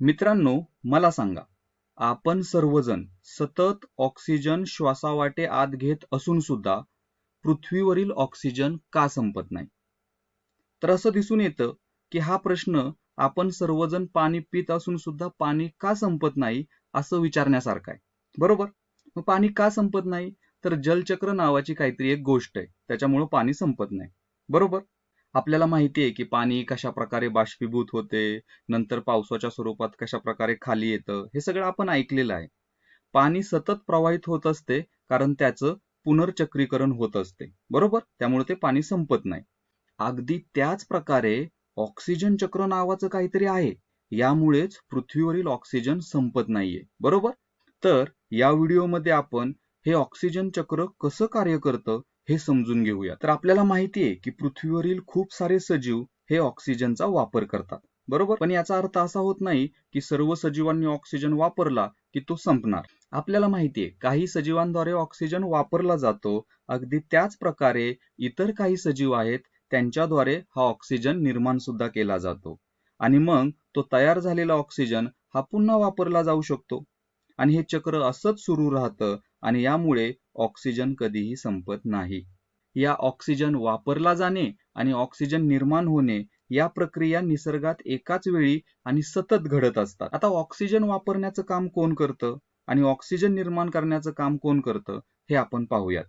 मित्रांनो, मला सांगा, आपण सर्वजण सतत ऑक्सिजन श्वासावाटे आत घेत असून सुद्धा पृथ्वीवरील ऑक्सिजन का संपत नाही? तर असं दिसून येतं की हा प्रश्न आपण सर्वजण पाणी पित असून सुद्धा पाणी का संपत नाही असं विचारण्यासारखा आहे. बरोबर? मग पाणी का संपत नाही? तर जलचक्र नावाची काहीतरी एक गोष्ट आहे, त्याच्यामुळे पाणी संपत नाही. बरोबर? आपल्याला माहिती आहे की पाणी कशा प्रकारे बाष्पीभूत होते, नंतर पावसाच्या स्वरूपात कशा प्रकारे खाली येतं, हे सगळं आपण ऐकलेलं आहे. पाणी सतत प्रवाहित होत असते कारण त्याचं पुनर्चक्रीकरण होत असते. बरोबर? त्यामुळे ते पाणी संपत नाही. अगदी त्याच प्रकारे ऑक्सिजन चक्र नावाचं काहीतरी आहे. यामुळेच पृथ्वीवरील ऑक्सिजन संपत नाहीये. बरोबर? तर या व्हिडिओमध्ये आपण हे ऑक्सिजन चक्र कसं कार्य करतं हे समजून घेऊया. तर आपल्याला माहिती आहे की पृथ्वीवरील खूप सारे सजीव हे ऑक्सिजनचा वापर करतात. बरोबर? पण याचा अर्थ असा होत नाही की सर्व सजीवांनी ऑक्सिजन वापरला की तो संपणार. आपल्याला माहिती आहे काही सजीवांद्वारे ऑक्सिजन वापरला जातो. अगदी त्याच प्रकारे इतर काही सजीव आहेत त्यांच्याद्वारे हा ऑक्सिजन निर्माण सुद्धा केला जातो. आणि मग तो तयार झालेला ऑक्सिजन हा पुन्हा वापरला जाऊ शकतो. आणि हे चक्र असंच सुरू राहतं आणि यामुळे ऑक्सिजन कधीही संपत नाही. या ऑक्सिजन वापरला जाणे आणि ऑक्सिजन निर्माण होणे या प्रक्रिया निसर्गात एकाच वेळी आणि सतत घडत असतात. आता ऑक्सिजन वापरण्याचं काम कोण करतं आणि ऑक्सिजन निर्माण करण्याचं काम कोण करतं हे आपण पाहूयात.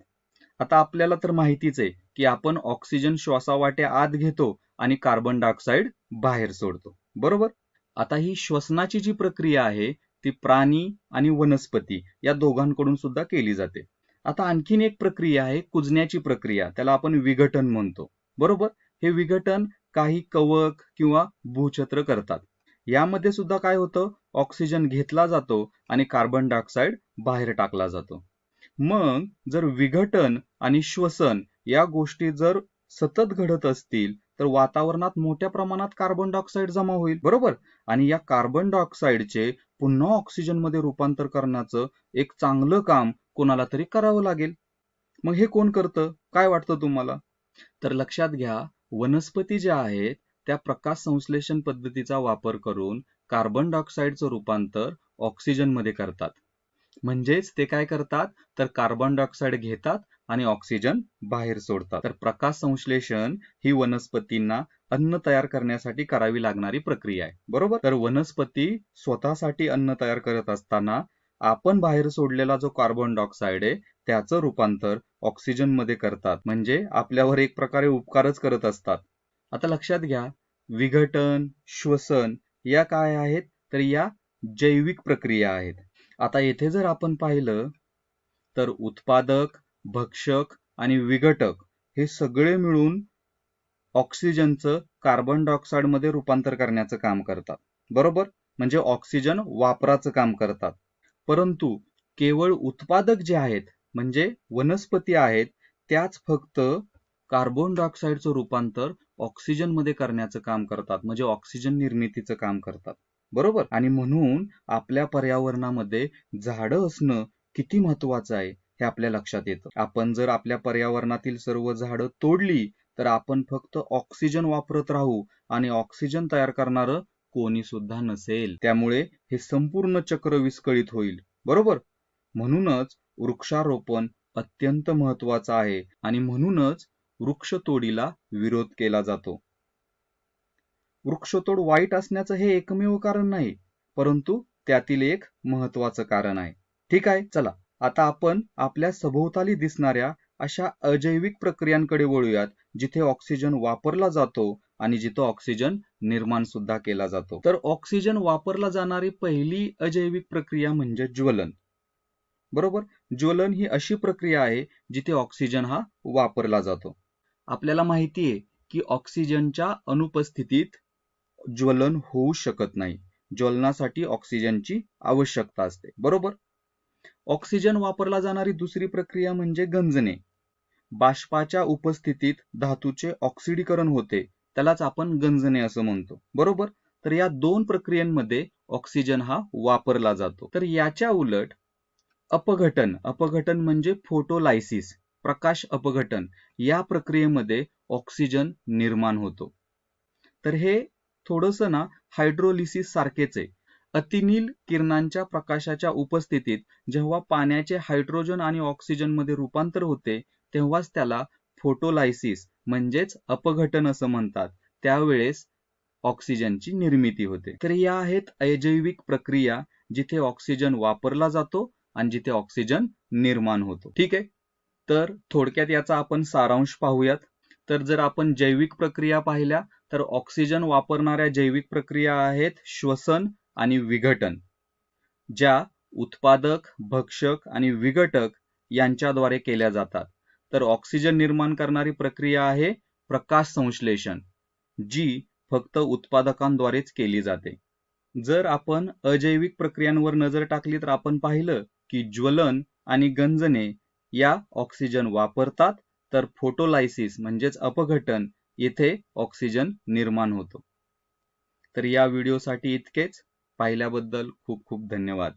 आता आपल्याला तर माहितीच आहे की आपण ऑक्सिजन श्वासावाटे आत घेतो आणि कार्बन डायऑक्साईड बाहेर सोडतो. बरोबर? आता ही श्वसनाची जी प्रक्रिया आहे ती प्राणी आणि वनस्पती या दोघांकडून सुद्धा केली जाते. आता आणखीन एक प्रक्रिया आहे कुजण्याची प्रक्रिया, त्याला आपण विघटन म्हणतो. बरोबर? हे विघटन काही कवक किंवा भूछत्र करतात. यामध्ये सुद्धा काय होतं, ऑक्सिजन घेतला जातो आणि कार्बन डायऑक्साईड बाहेर टाकला जातो. मग जर विघटन आणि श्वसन या गोष्टी जर सतत घडत असतील तर वातावरणात मोठ्या प्रमाणात कार्बन डायऑक्साईड जमा होईल. बरोबर? आणि या कार्बन डायऑक्साईडचे पुन्हा ऑक्सिजन मध्ये रूपांतर करण्याचं एक चांगलं काम कोणाला तरी करावं लागेल. मग हे कोण करतं? काय वाटतं तुम्हाला? तर लक्षात घ्या, वनस्पती ज्या आहेत त्या प्रकाश संश्लेषण पद्धतीचा वापर करून कार्बन डायऑक्साईडचं रूपांतर ऑक्सिजन मध्ये करतात. म्हणजेच ते काय करतात तर कार्बन डायऑक्साईड घेतात आणि ऑक्सिजन बाहेर सोडतात. तर प्रकाश संश्लेषण ही वनस्पतींना अन्न तयार करण्यासाठी करावी लागणारी प्रक्रिया आहे. बरोबर? तर वनस्पती स्वतःसाठी अन्न तयार करत असताना आपण बाहेर सोडलेला जो कार्बन डायऑक्साईड आहे त्याचं रूपांतर ऑक्सिजन मध्ये करतात. म्हणजे आपल्यावर एक प्रकारे उपकारच करत असतात. आता लक्षात घ्या, विघटन, श्वसन या काय आहेत तर या जैविक प्रक्रिया आहेत. आता येथे जर आपण पाहिलं तर उत्पादक, भक्षक आणि विघटक हे सगळे मिळून ऑक्सिजनचं कार्बन डायऑक्साईड मध्ये रूपांतर करण्याचं काम करतात. बरोबर? म्हणजे ऑक्सिजन वापराचं काम करतात. परंतु केवळ उत्पादक जे आहेत म्हणजे वनस्पती आहेत त्याच फक्त कार्बन डायऑक्साईडचं रूपांतर ऑक्सिजन मध्ये करण्याचं काम करतात. म्हणजे ऑक्सिजन निर्मितीचं काम करतात. बरोबर? आणि म्हणून आपल्या पर्यावरणामध्ये झाडं असणं किती महत्वाचं आहे हे आपल्या लक्षात येतं. आपण जर आपल्या पर्यावरणातील सर्व झाडं तोडली तर आपण फक्त ऑक्सिजन वापरत राहू आणि ऑक्सिजन तयार करणारं कोणी सुद्धा नसेल. त्यामुळे हे संपूर्ण चक्र विस्कळीत होईल. बरोबर? म्हणूनच वृक्षारोपण अत्यंत महत्वाचं आहे आणि म्हणूनच वृक्षतोडीला विरोध केला जातो. वृक्षतोड वाईट असण्याचं हे एकमेव कारण नाही, परंतु त्यातील एक महत्वाचं कारण आहे. ठीक आहे, चला आता आपण आपल्या सभोवताली दिसणाऱ्या अशा अजैविक प्रक्रियांकडे वळूयात जिथे ऑक्सिजन वापरला जातो आणि जिथे ऑक्सिजन निर्माण सुद्धा केला जातो. तर ऑक्सिजन वापरला जाणारी पहिली अजैविक प्रक्रिया म्हणजे ज्वलन. बरोबर? ज्वलन ही अशी प्रक्रिया आहे जिथे ऑक्सिजन हा वापरला जातो. आपल्याला माहिती आहे की ऑक्सिजनच्या अनुपस्थितीत ज्वलन होऊ शकत नाही. ज्वलनासाठी ऑक्सिजनची आवश्यकता असते. बरोबर? ऑक्सिजन वापरला जाणारी दुसरी प्रक्रिया म्हणजे गंजणे. बाष्पाच्या उपस्थितीत धातूचे ऑक्सिडीकरण होते, त्यालाच आपण गंजणे असं म्हणतो. बरोबर? तर या दोन प्रक्रियांमध्ये ऑक्सिजन हा वापरला जातो. तर याच्या उलट अपघटन म्हणजे फोटोलायसिस, प्रकाश अपघटन या प्रक्रियेमध्ये ऑक्सिजन निर्माण होतो. तर हे थोडंसं ना हायड्रोलिसिस सारखेच आहे. अतिनील किरणांच्या प्रकाशाच्या उपस्थितीत जेव्हा पाण्याचे हायड्रोजन आणि ऑक्सिजन मध्ये रूपांतर होते तेव्हाच त्याला फोटोलायसिस म्हणजेच अपघटन असं म्हणतात. त्यावेळेस ऑक्सिजनची निर्मिती होते. तर या आहेत अजैविक प्रक्रिया जिथे ऑक्सिजन वापरला जातो आणि जिथे ऑक्सिजन निर्माण होतो. ठीक आहे. तर थोडक्यात याचा आपण सारांश पाहूयात. तर जर आपण जैविक प्रक्रिया पाहिल्या तर ऑक्सिजन वापरणाऱ्या जैविक प्रक्रिया आहेत श्वसन आणि विघटन, ज्या उत्पादक, भक्षक आणि विघटक यांच्याद्वारे केल्या जातात. तर ऑक्सिजन निर्माण करणारी प्रक्रिया आहे प्रकाश संश्लेषण, जी फक्त उत्पादकांद्वारेच केली जाते. जर आपण अजैविक प्रक्रियांवर नजर टाकली तर आपण पाहिलं की ज्वलन आणि गंजणे या ऑक्सिजन वापरतात, तर फोटोलायसिस म्हणजेच अपघटन येथे ऑक्सिजन निर्माण होतो. तर या व्हिडिओसाठी इतकेच. पाहिल्याबद्दल खूप खूप धन्यवाद.